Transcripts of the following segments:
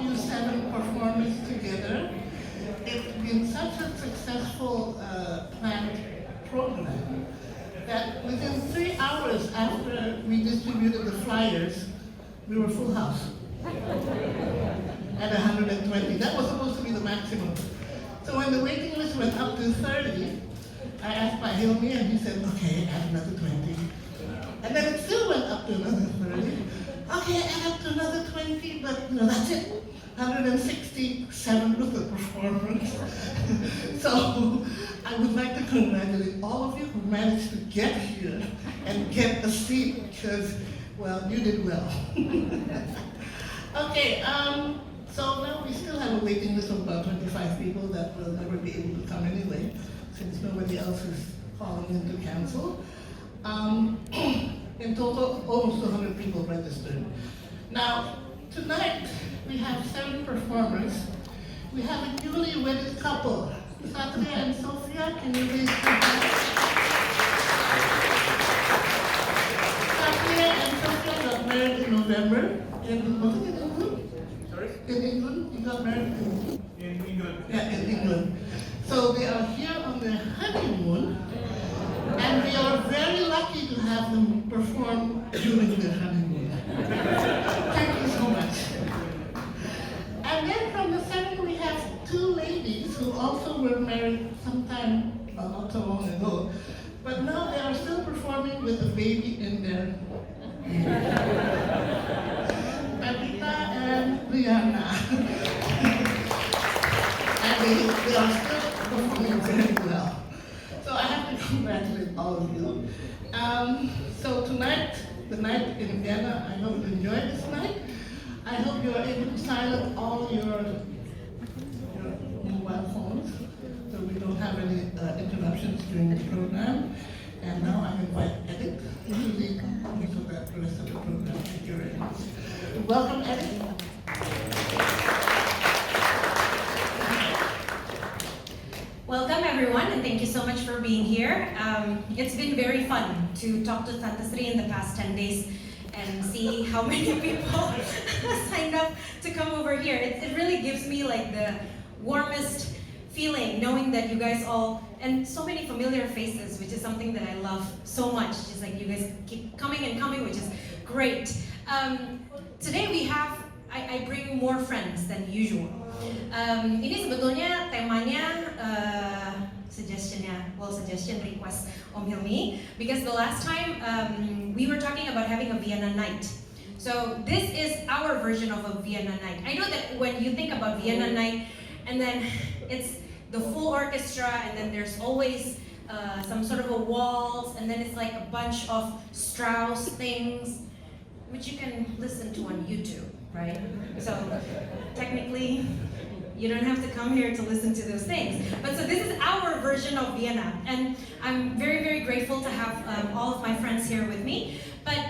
you 7 performers together. It's been such a successful planned program that within 3 hours after we distributed the flyers, we were full house at 120. That was supposed to be the maximum. So when the waiting list went up to 30, I asked Pak Hilmi and he said, okay, add another 20. And then it still went up to another 30. Okay, add up to another 20, but that's it. 167 was the performance. So I would like to congratulate all of you who managed to get here and get a seat because, well, you did well. Okay, so now we still have a waiting list of about 25 people that will never be able to come anyway, since nobody else is calling in to cancel. In total, almost 200 people registered. Now, tonight, we have 7 performers. We have a newly wedded couple, Satya and Sophia. Can you raise your hands? Satya and Sophia got married in November. Was it in England? Sorry? In England? You got married in England? In England. Yeah, in England. So they are here on their honeymoon, and we are very lucky to have them perform during their honeymoon. Thank you so much. And then from the 7, we have 2 ladies who also were married sometime, well, not so long ago, but now they are still performing with a baby in their Pepita and Vienna. And they are still performing very well. So I have to congratulate all of you. So tonight, the night in Vienna, I hope you enjoyed this night. I hope you are able to silence all your mobile phones so we don't have any interruptions during the program. And now I invite Edith to lead so that the rest of the program. Thank you very much. Welcome, Edith. Welcome everyone, and thank you so much for being here. It's been very fun to talk to Tante Sri in the past 10 days and see how many people signed up to come over here. It really gives me like the warmest feeling knowing that you guys all, and so many familiar faces, which is something that I love so much. Just like you guys keep coming and coming, which is great. Today we have, I bring more friends than usual. Ini sebetulnya temanya suggestion request Om Hilmi, because the last time we were talking about having a Vienna night. So this is our version of a Vienna night. I know that when you think about Vienna night, and then it's the full orchestra, and then there's always some sort of a waltz, and then it's like a bunch of Strauss things, which you can listen to on YouTube, right? So technically, you don't have to come here to listen to those things. But so this is our version of Vienna, and I'm very, very grateful to have all of my friends here with me. But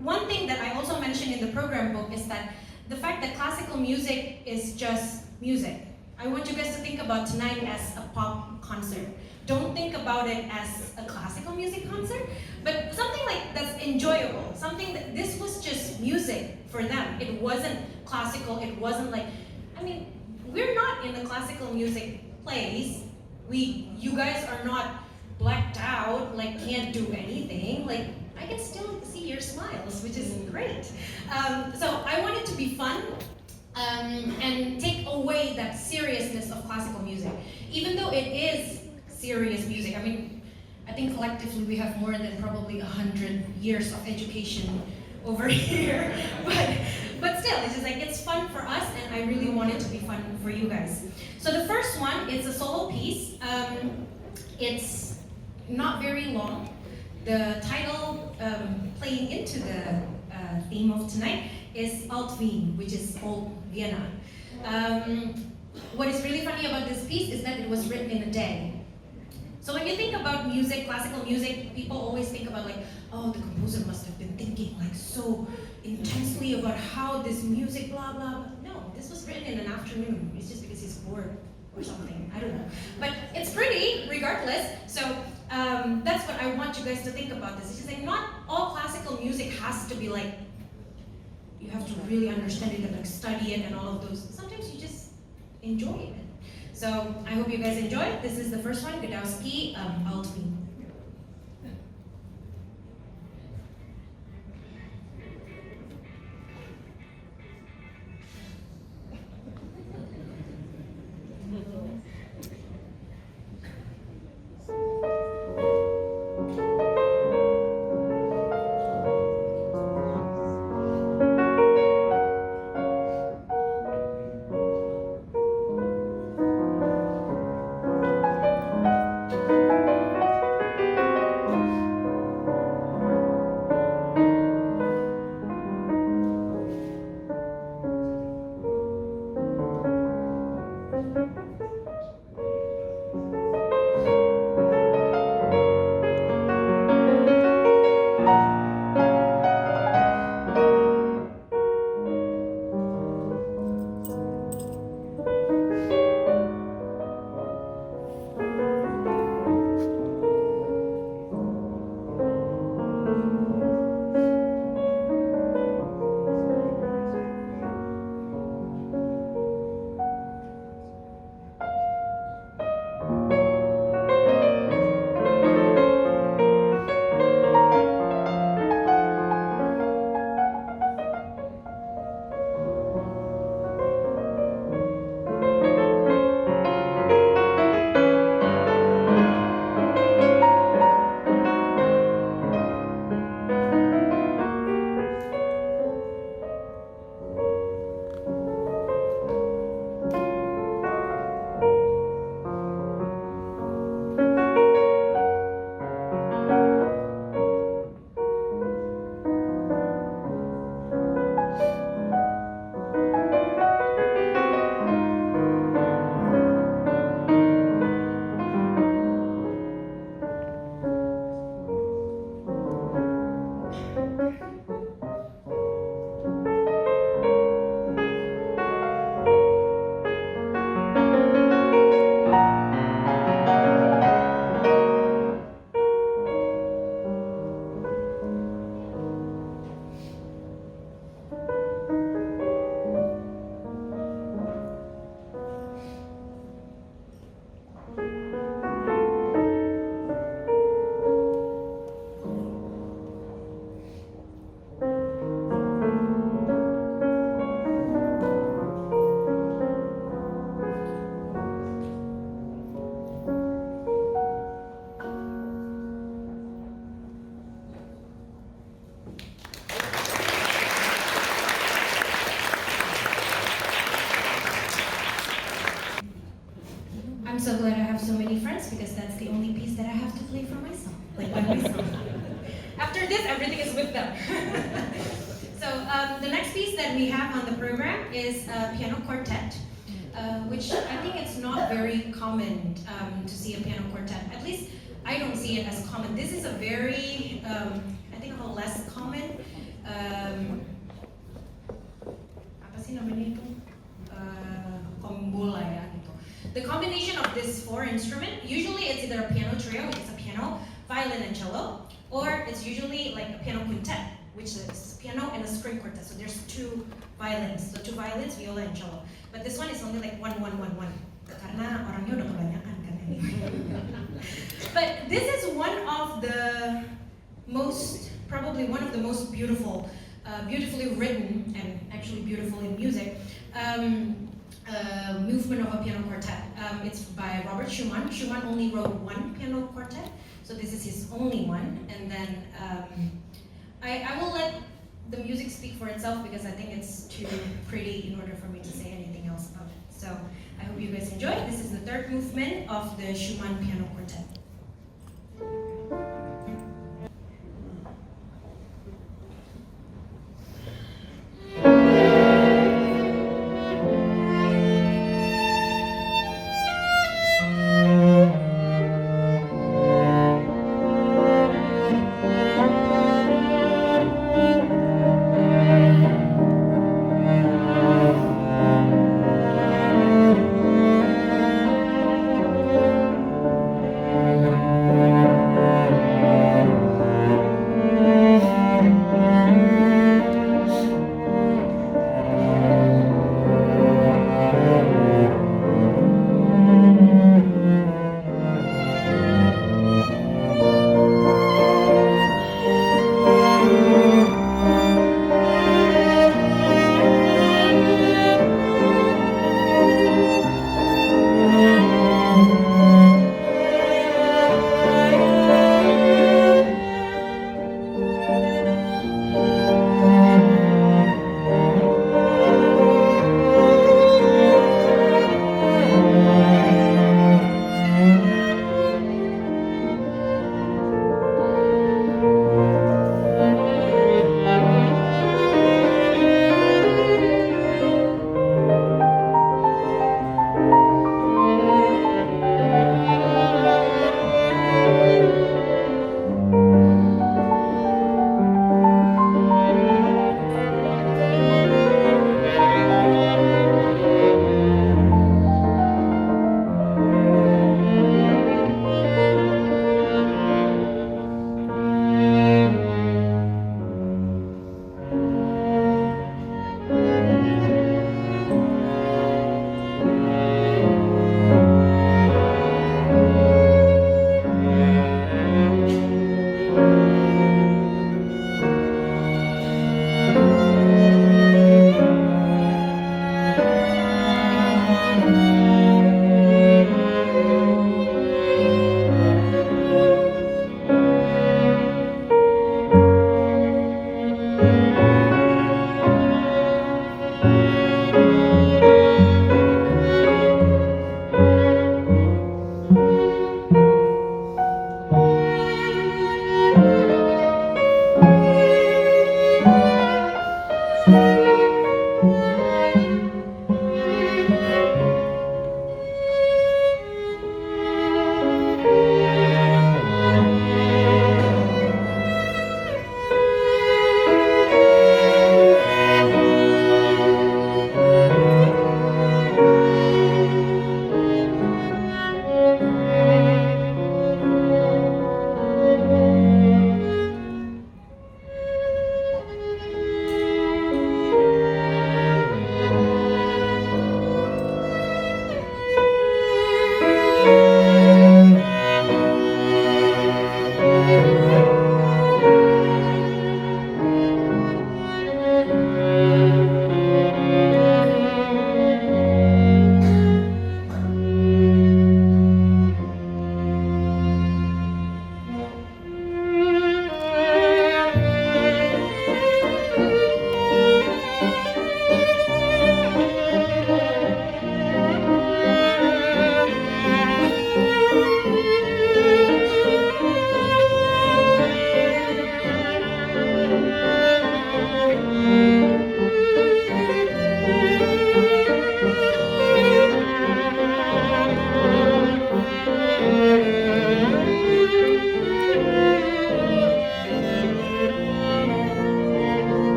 one thing that I also mentioned in the program book is that the fact that classical music is just music. I want you guys to think about tonight as a pop concert. Don't think about it as a classical music concert, but something like that's enjoyable. Something that this was just music for them. It wasn't classical, it wasn't like, I mean, we're not in the classical music place. You guys are not blacked out, like can't do anything. Like, I can still see your smiles, which is great. So I want it to be fun and take away that seriousness of classical music. Even though it is serious music, I mean, I think collectively we have more than probably 100 years of education over here, but still, it's just like, it's fun for us, and I really want it to be fun for you guys. So the first one is a solo piece. It's not very long. The title playing into the theme of tonight is Alt Wien, which is Old Vienna. What is really funny about this piece is that it was written in a day. So when you think about music, classical music, people always think about like, oh, the composer must have been thinking like so intensely about how this music, blah, blah. No, this was written in an afternoon. It's just because he's bored or something, I don't know. But it's pretty, regardless. So that's what I want you guys to think about this. It's just like, not all classical music has to be like you have to really understand it and like study it and all of those. Sometimes you just enjoy it. So I hope you guys enjoy. This is the first one, Godowski, Altwin. I'm so glad I have so many friends because that's the only piece that I have to play for myself, like by myself. After this, everything is with them. So the next piece that we have on the program is a piano quartet, which I think it's not very common to see a piano quartet. At least I don't see it as common. This is a very, I think a less common, apa sih namanya itu? Kombola ya gitu. The combination of this four instrument, usually it's either a piano trio, which is a piano, violin and cello, or it's usually like a piano quintet, which is piano and a string quartet. So there's two violins, so two violins, viola and cello. But this one is only like one, karena orangnya udah kebanyakan kan ini. But this is one of the most, probably one of the most beautiful, beautifully written and actually beautiful in music. Movement of a piano quartet. It's by Robert Schumann. Schumann only wrote one piano quartet, so this is his only one. And then I will let the music speak for itself because I think it's too pretty in order for me to say anything else about it. So I hope you guys enjoy. This is the third movement of the Schumann piano quartet.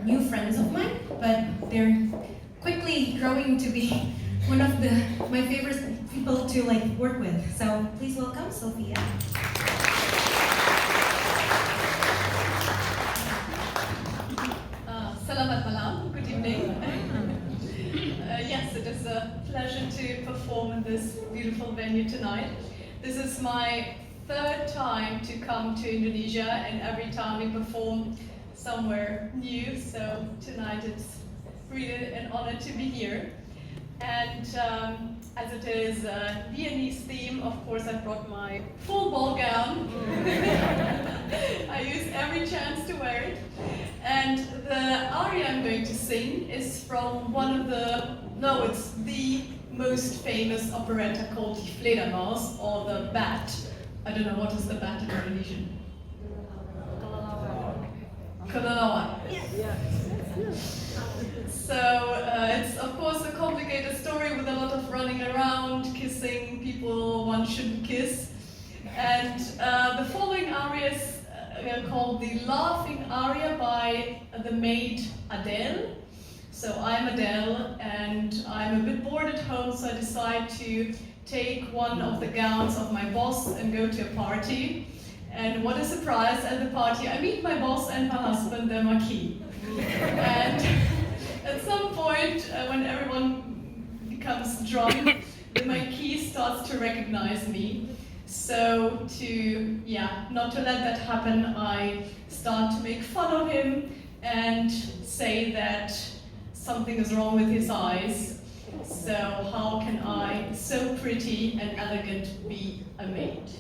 new friends of mine, but they're quickly growing to be one of my favorite people to work with. So please welcome Sophia. Selamat malam, good evening. Yes, it is a pleasure to perform in this beautiful venue tonight. This is my third time to come to Indonesia, and every time we perform somewhere new, so tonight it's really an honor to be here. And as it is a Viennese theme, of course I brought my full ball gown. I use every chance to wear it. And the aria I'm going to sing is from it's the most famous operetta called Die Fledermaus, or the Bat. I don't know, what is the bat in Indonesian? Kelelawar. So it's of course a complicated story with a lot of running around, kissing people one shouldn't kiss. And the following aria is called the Laughing Aria by the maid Adele. So I'm Adele, and I'm a bit bored at home, so I decide to take one of the gowns of my boss and go to a party. And what a surprise, at the party I meet my boss and my husband, the Marquis. And at some point, when everyone becomes drunk, the Marquis starts to recognize me. So not to let that happen, I start to make fun of him and say that something is wrong with his eyes. So how can I, so pretty and elegant, be a maid?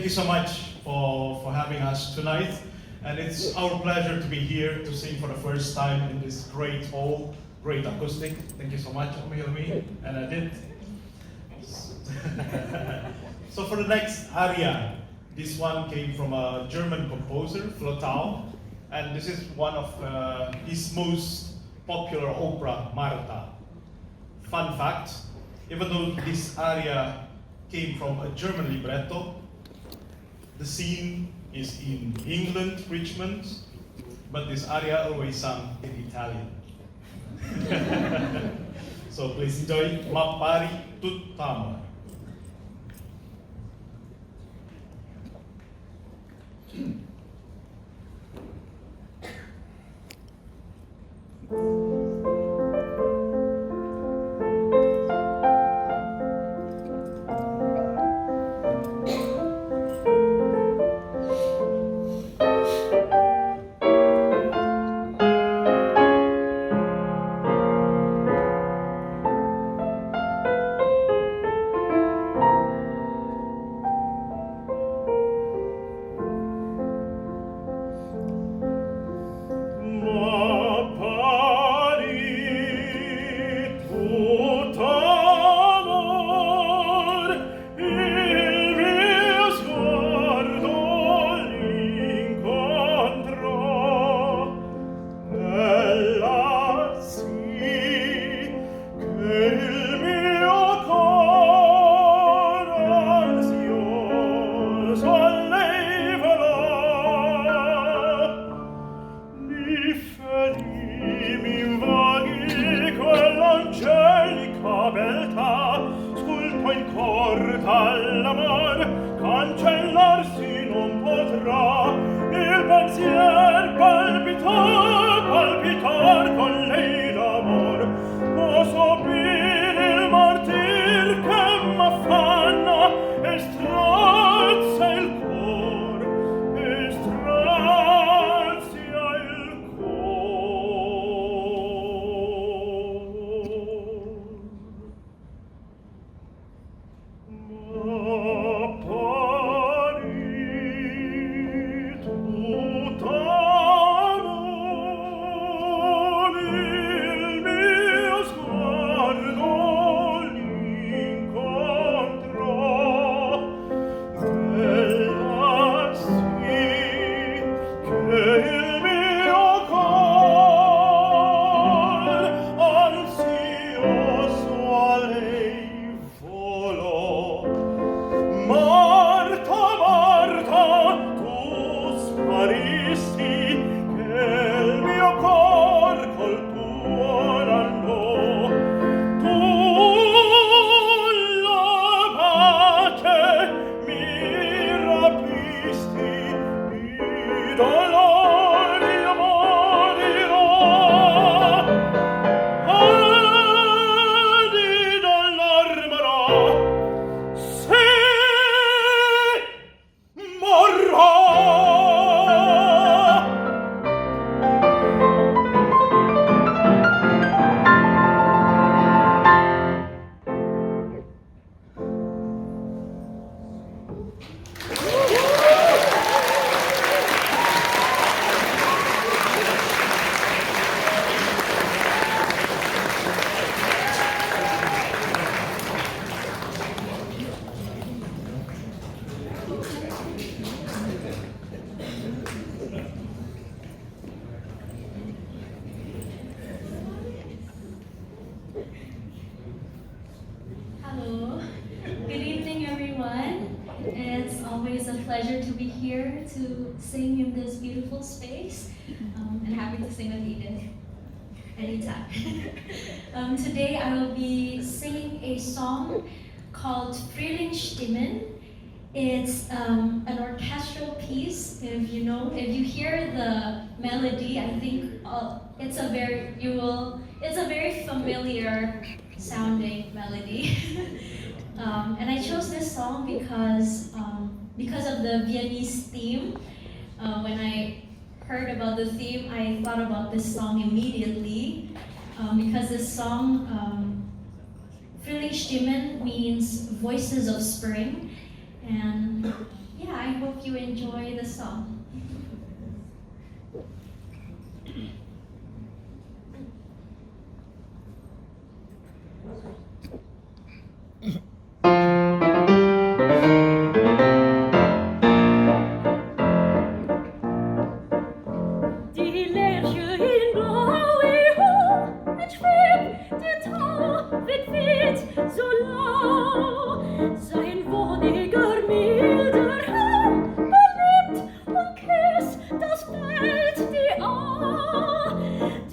you so much for having us tonight. And it's our pleasure to be here to sing for the first time in this great hall, great acoustic. Thank you so much, Omi and Adit. So for the next aria, this one came from a German composer, Flotow, and this is one of his most popular opera, Marta. Fun fact, even though this aria came from a German libretto, the scene is in England, Richmond, but this aria always sung in Italian. So please enjoy Ma pari tutt'amore. To sing in this beautiful space, and happy to sing with Eden anytime. Today I will be singing a song called Frühlingsstimmen. It's an orchestral piece. If you hear the melody, I think it's a very familiar sounding melody. And I chose this song because of the Viennese theme. When I heard about the theme, I thought about this song immediately, because this song, Frühlingsstimmen, means voices of spring. And yeah, I hope you enjoy the song. Die Lerche in blaue Haar, het schwebt, der Tau wird wild, so lau. Sein wohniger, milder Herr belebt und küsst das Bild die Aar.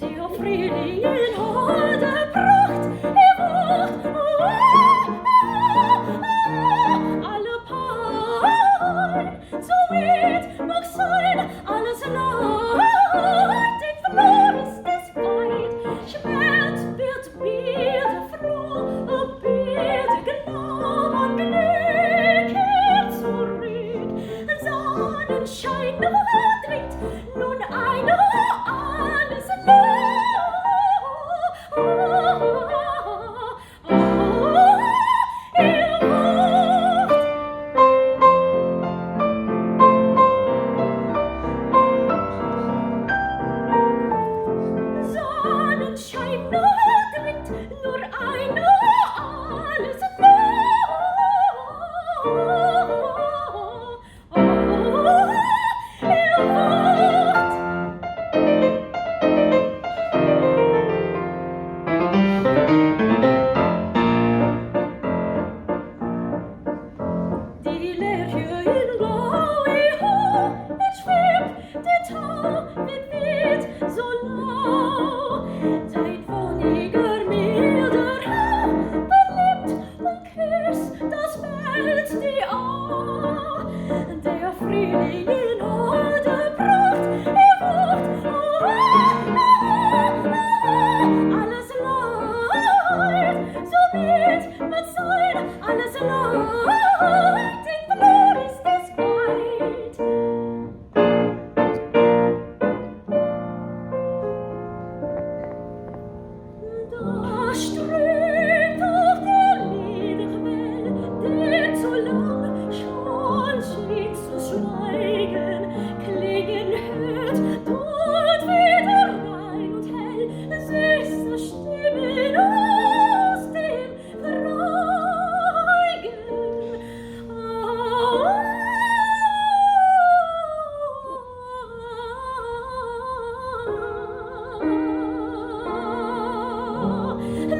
Der Frühling in holder Pracht, wacht, alle Pein, so wird noch sein, alles leid, den Verlust des Weid, schwert wird Bilder froh, und Bilder genau und Glück zurück. Sonnenschein dringt nun ein, alles Sonnenschein dringt nur ein, alles Die Lerche in blaue Haar, het schwebt, der Tau wird wild, so lau. Sein wohniger, milder Herr belebt und küsst das Bild die Aar. Der Frühling in holder Pracht, wacht, alles leid, so wird mit sein, alles leid, den Verlust des Weid. Da strömt durch der Liederquell, der zu lang schon schien zu schweigen, klingen hört dort wieder rein und hell, süße Stimmen aus dem Reigen.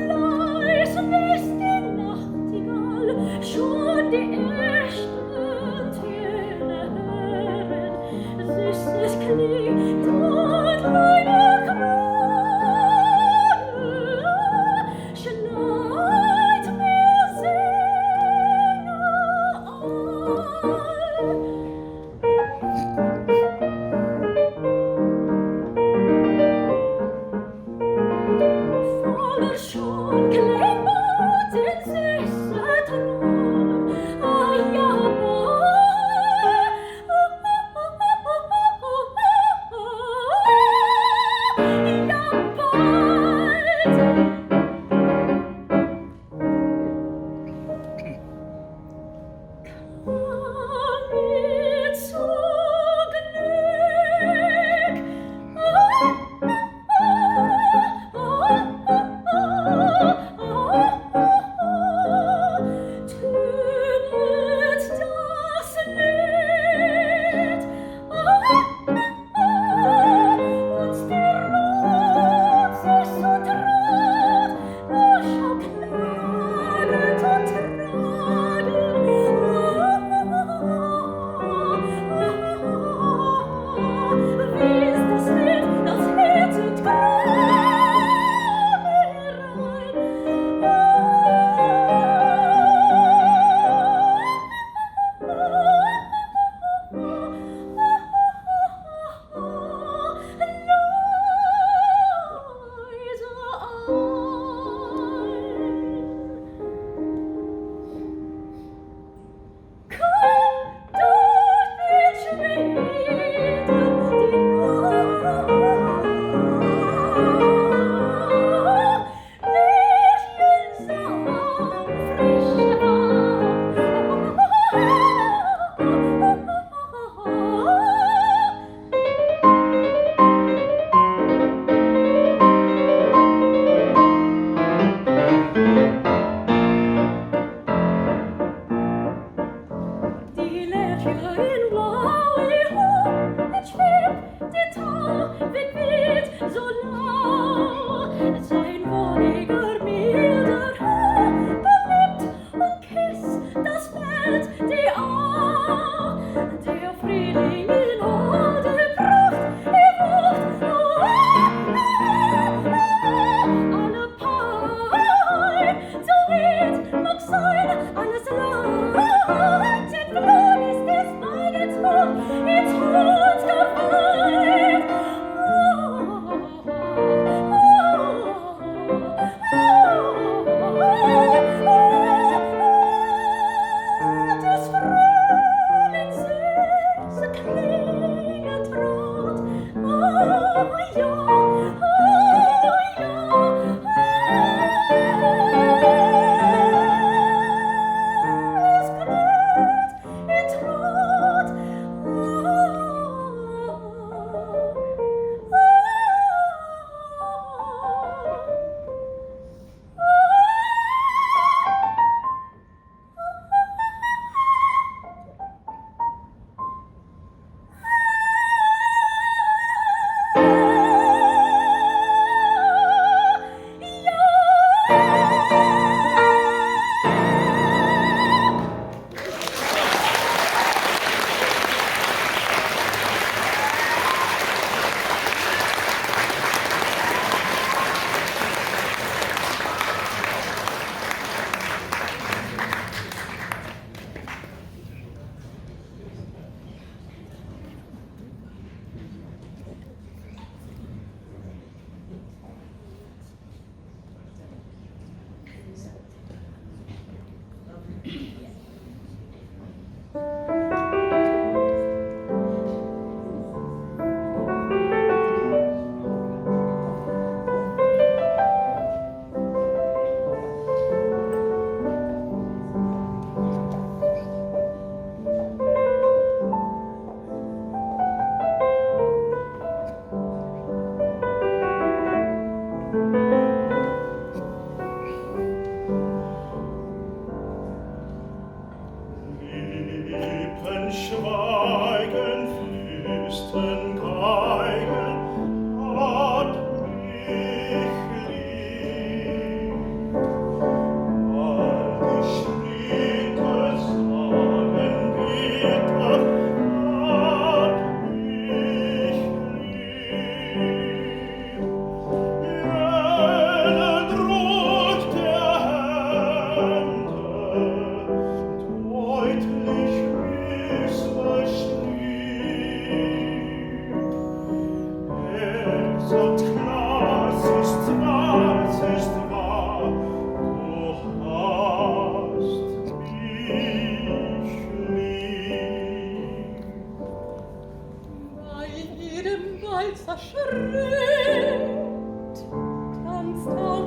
Leis ist die Nachtigall, schon die ersten Töne hören. Süßes klingt und meine Krone schneit mir Sinne voller schon klingt den süßen Ton. Ja,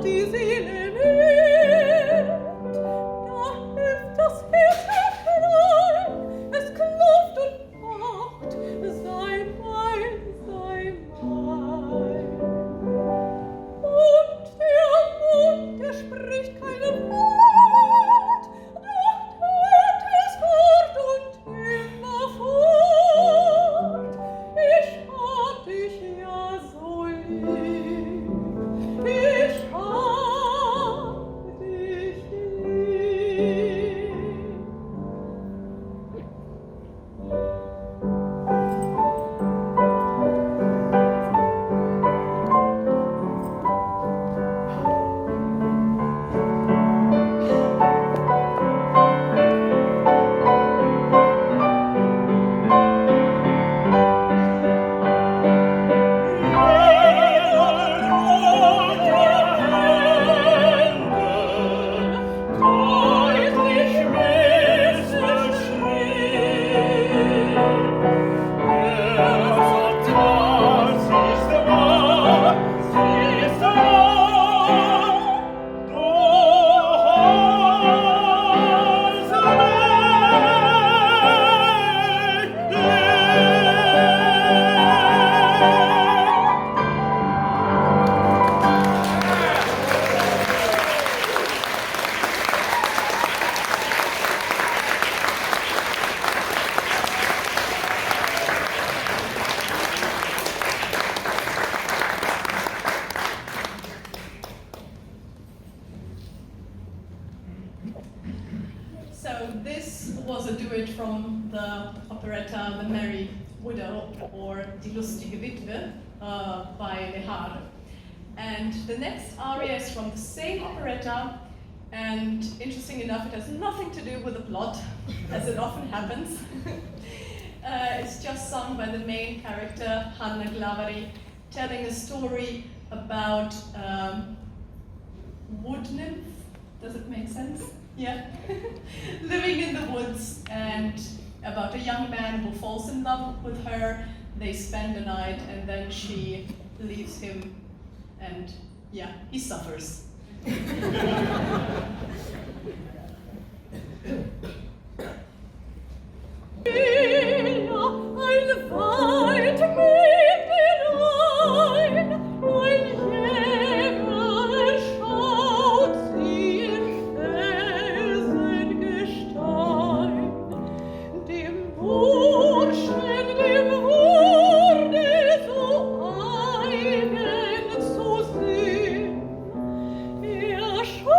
die Seele mit. Da hilft das Herz klein, es klopft und pocht, sei mein, sei mein. Und der Mund, der spricht keine Wort, doch tut es fort und immer fort. Ich hab dich ja so lieb, ich hab dich lieb. So this was a duet from the operetta The Merry Widow, or Die lustige Witwe, by Graha. And the next aria is from the same operetta, and interesting enough, it has nothing to do with the plot, as it often happens. It's just sung by the main character, Hanna Glavari, telling a story about wood nymph. Does it make sense? Yeah. Living in the woods, and about a young man who falls in love with her. They spend the night, and then she leaves him, and yeah, he suffers. Er schaut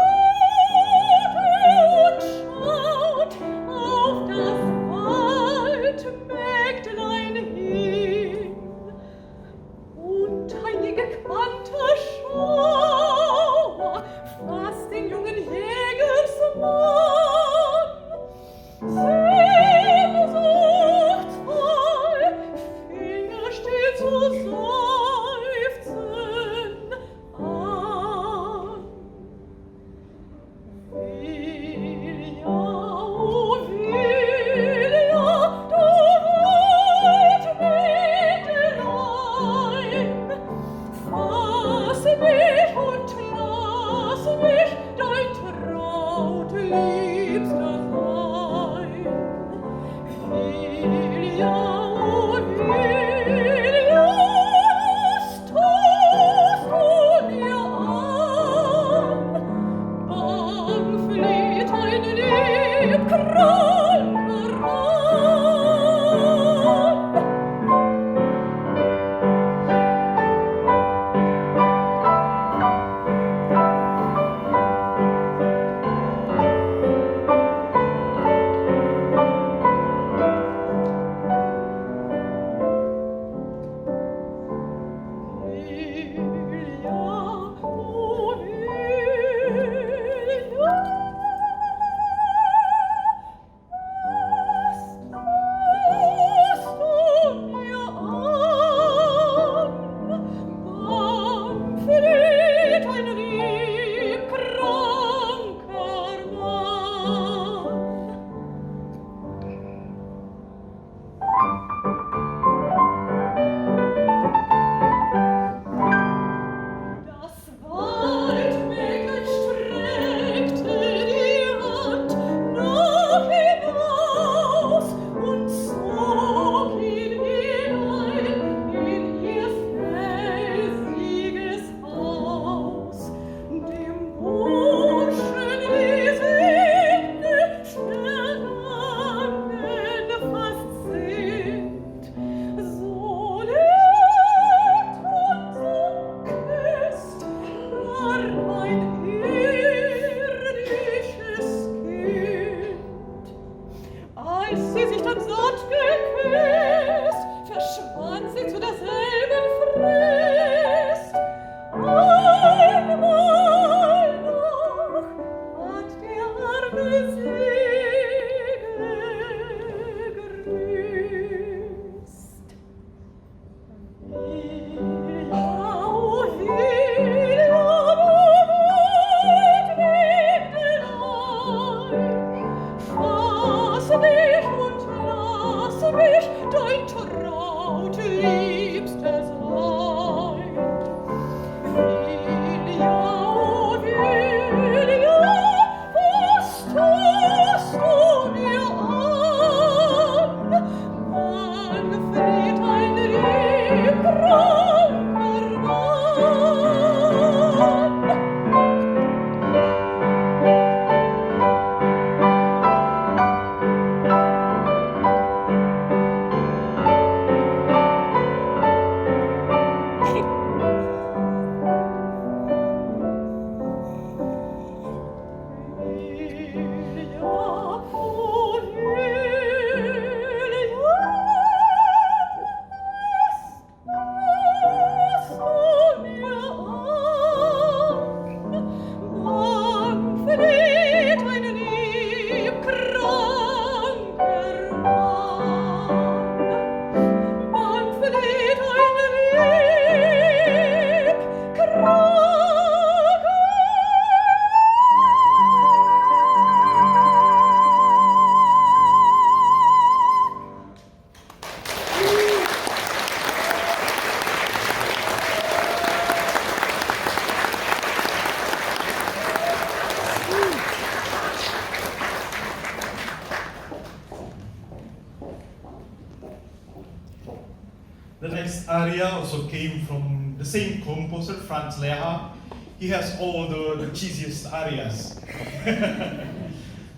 The next aria also came from the same composer, Franz Lehár. He has all the cheesiest arias.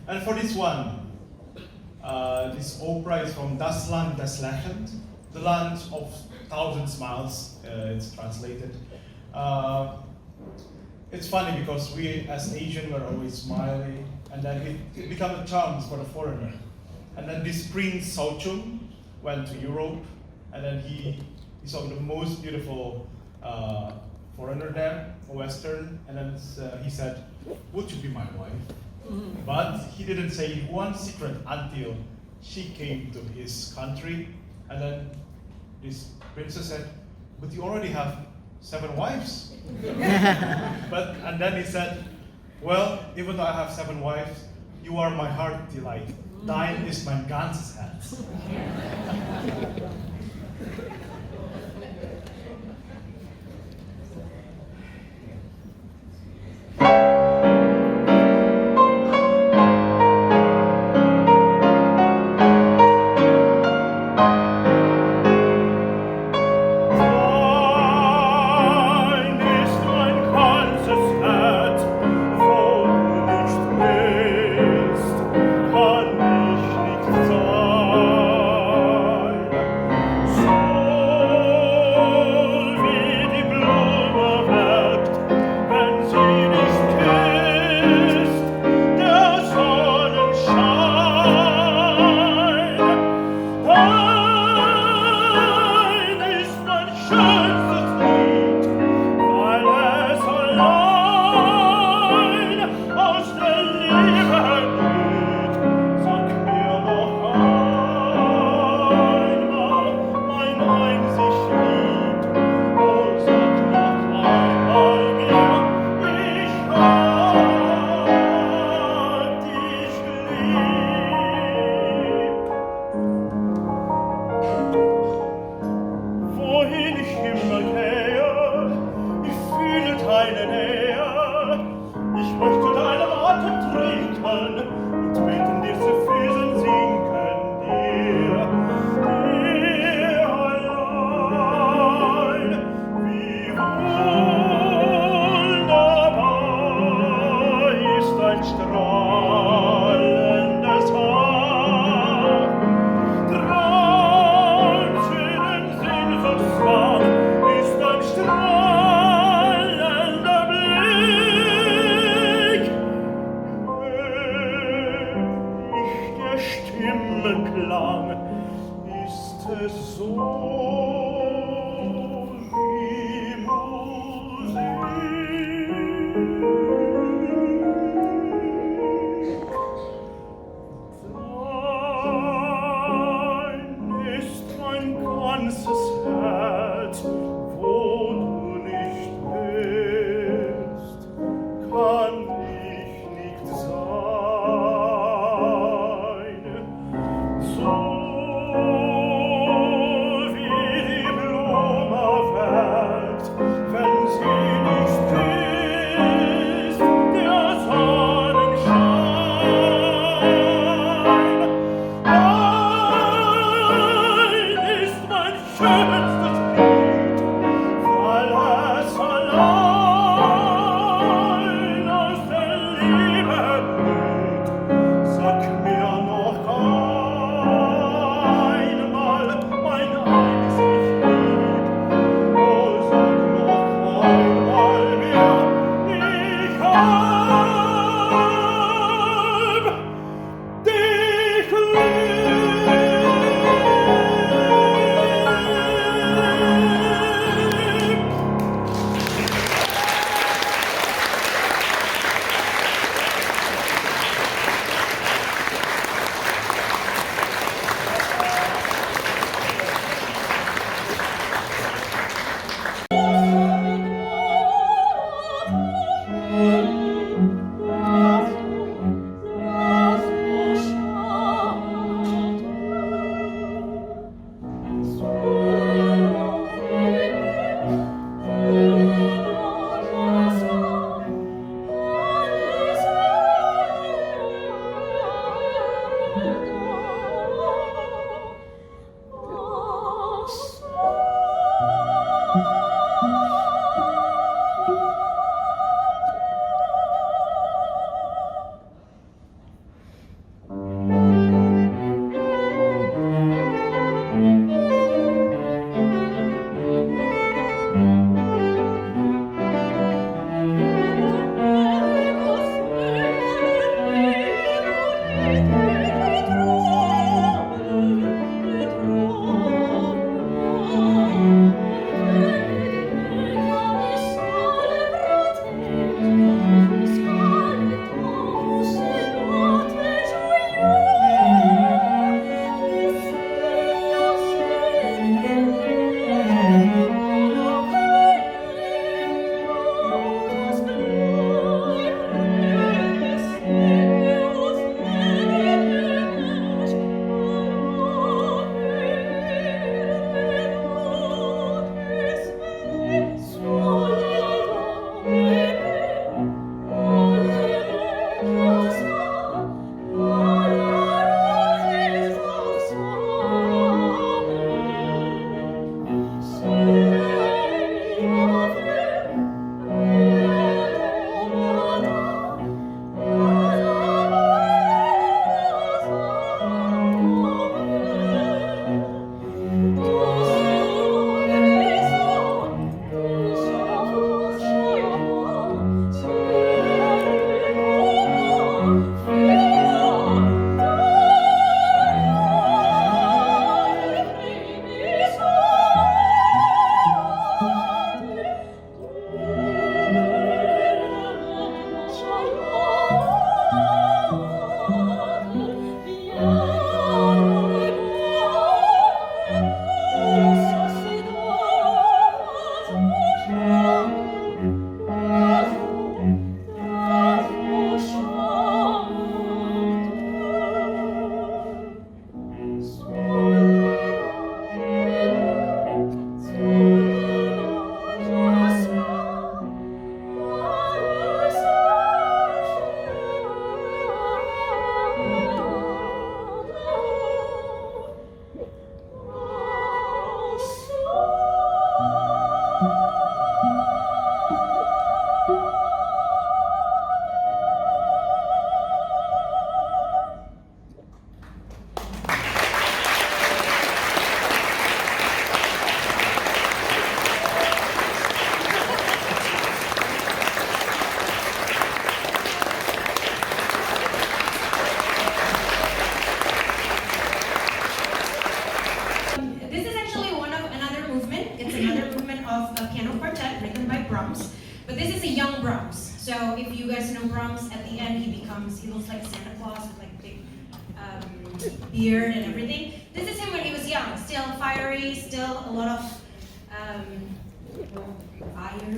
And for this one, this opera is from Das Land des Lächelns, the land of thousand smiles, it's translated. It's funny because we as Asian were always smiling, and then it became a chance for the foreigner. And then this Prince Saochung went to Europe, and then he saw the most beautiful foreigner there, a Western, and then he said, "Would you be my wife?" But he didn't say one secret until she came to his country, and then this princess said, "But you already have 7 wives." And then he said, "Well, even though I have 7 wives, you are my heart delight. Dein ist mein ganzes Herz." Ist ein strahlender Blick. kann ich nicht sein. So wie die Blume welkt, wenn sie nicht ist, der Sonnenschein. Dein ist mein schönstes Lied, weil es allein aus der Liebe blüht. Sag mir noch einmal, mein einzig Lied. Oh, sag noch einmal mir, ich hab dich lieb. So if you guys know Brahms, at the end he looks like Santa Claus with like big beard and everything. This is him when he was young, still fiery, still a lot of fire,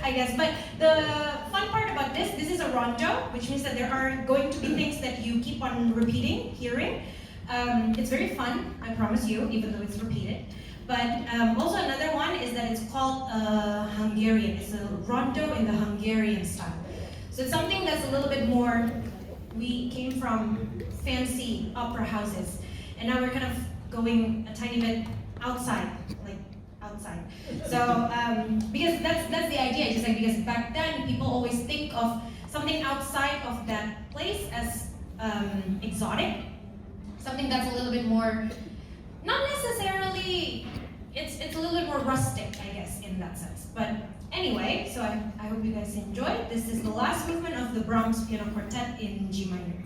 I guess. But the fun part about rondo, which means that there are going to be things that you keep on repeating, hearing. It's very fun, I promise you, even though it's repeated. But also another one is that it's called Hungarian. It's a rondo in the Hungarian style. So it's something that's a little bit more, we came from fancy opera houses, and now we're kind of going a tiny bit outside, like outside. So, because that's the idea, just like because back then people always think of something outside of that place as exotic, something that's a little bit more, not necessarily, it's a little bit more rustic, I guess, in that sense. But anyway, so I hope you guys enjoyed. This is the last movement of the Brahms Piano Quartet in G minor.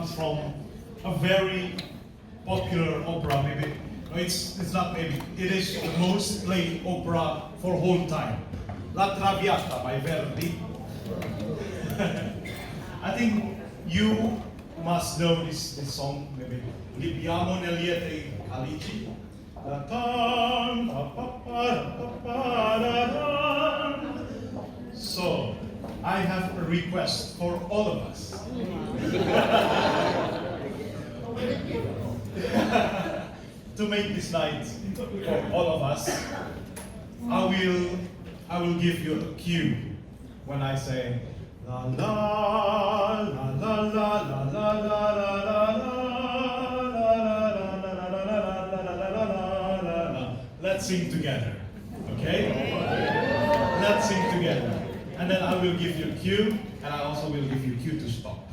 comes from a very popular opera, maybe. No, it's not maybe. It is the most played opera for whole time. La Traviata by Verdi. I think you must know this song, maybe. Libiamo nel liete Alici. So, I have a request for all of us. To make this night for all of us, I will give you a cue when I say la la la la la la la la. Let's sing together, okay? Let's sing together. And then I will give you a cue, and I also will give you a cue to stop.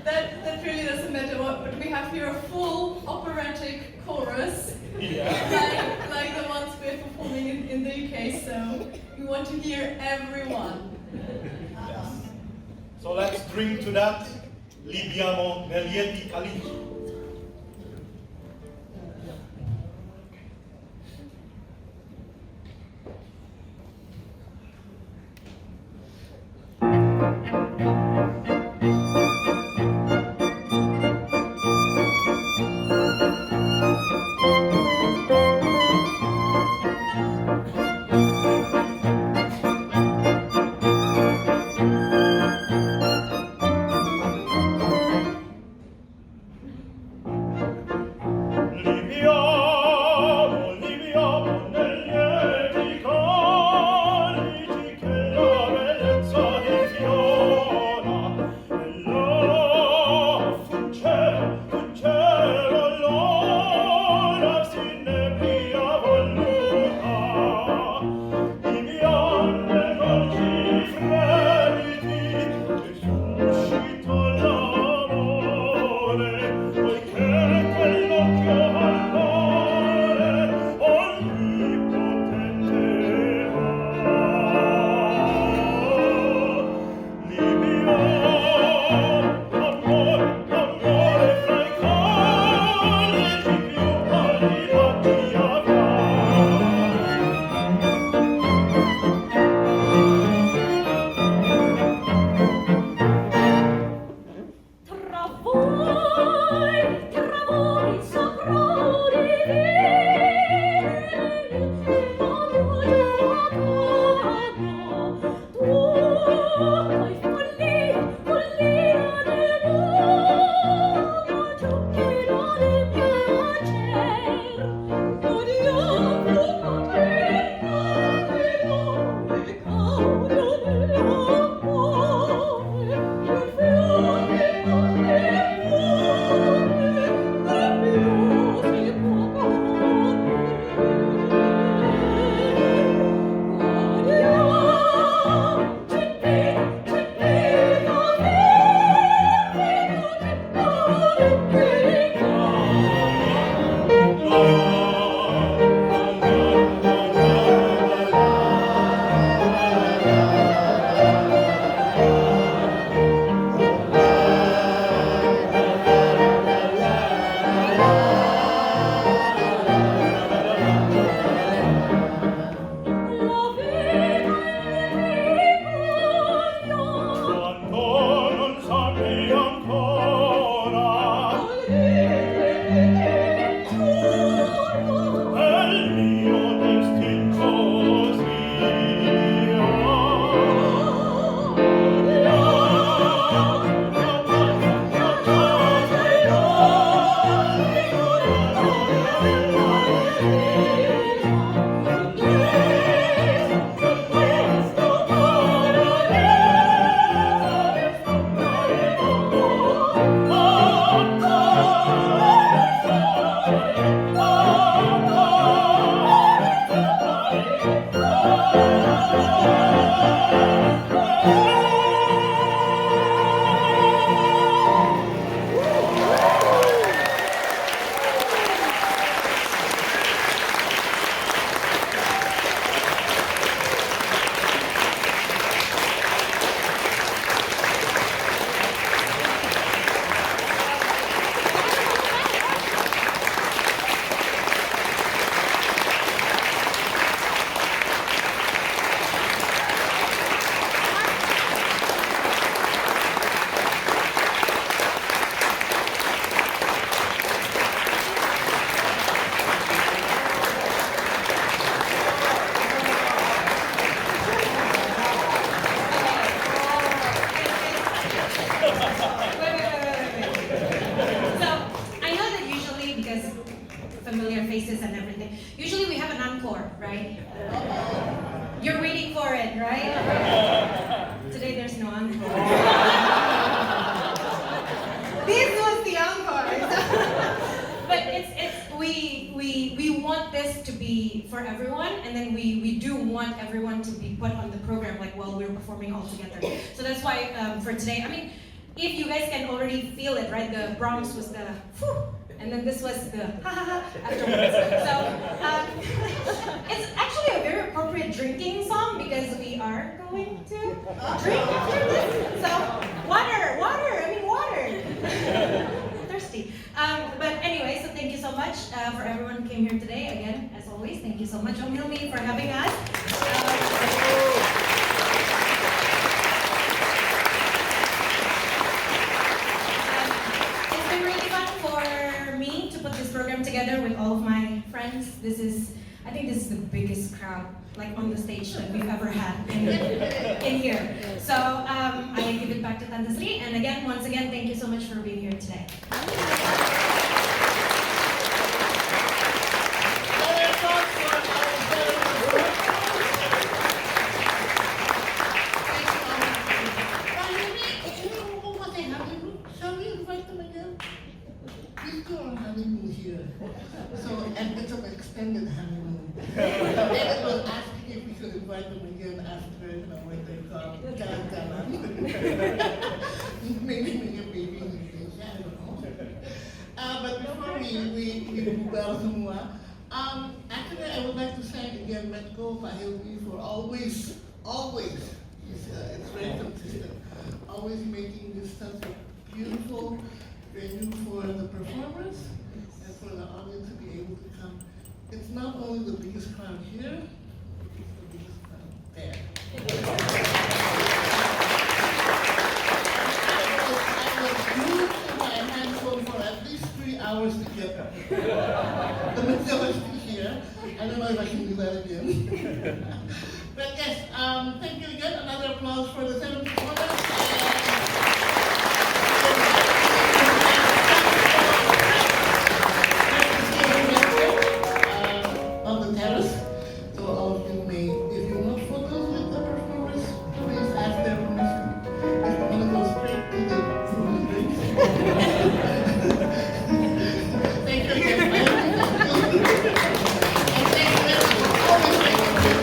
That really doesn't matter, but we have here a full operatic chorus, like the ones we're performing in the UK, so we want to hear everyone. Yes. So let's drink to that. Libiamo nel lieti Alici. Poi familiar faces and everything. Usually we have an encore, right? You're waiting for it, right? Today there's no encore. This was the encore. But we want this to be for everyone, and then we do want everyone to be put on the program, like while we're performing all together. So that's why for today, I mean, if you guys can already feel it, right? The Brahms was the whew, and then this was the ha ha ha afterwards. So it's actually a very appropriate drinking song because we are going to drink after this. So water, thirsty. But anyway, so thank you so much for everyone who came here today. Again, as always, thank you so much, Hilmi, for having us. It's been really fun for me to put this program together with all of my friends. I think this is the biggest crowd, like on the stage, that we've ever had in here. So I give it back to Tante Sri, and again, once again, thank you so much for being here today. Shall we invite them again? Please go on honeymoon here. So, and it's an extended honeymoon. David was asking if we could invite them again after, when they come. Maybe bring a baby in the future, I don't know. we bubar semua. Actually, I would like to thank again Metco Pak Hilmi for always, it's very consistent, always making this such a beautiful venue for the performers and for the audience to be able to come. It's not only the biggest crowd here, it's the biggest crowd there. I was glued to my handphone for at least 3 hours to get the majority here. I don't know if I can do that again. But yes, thank you again. Another applause for the 7 performers. On the terrace. So all of you may, if you want photos with the performers, please ask their permission. If you want to go straight to the food and drinks. Thank you again. And thank you everyone for always making this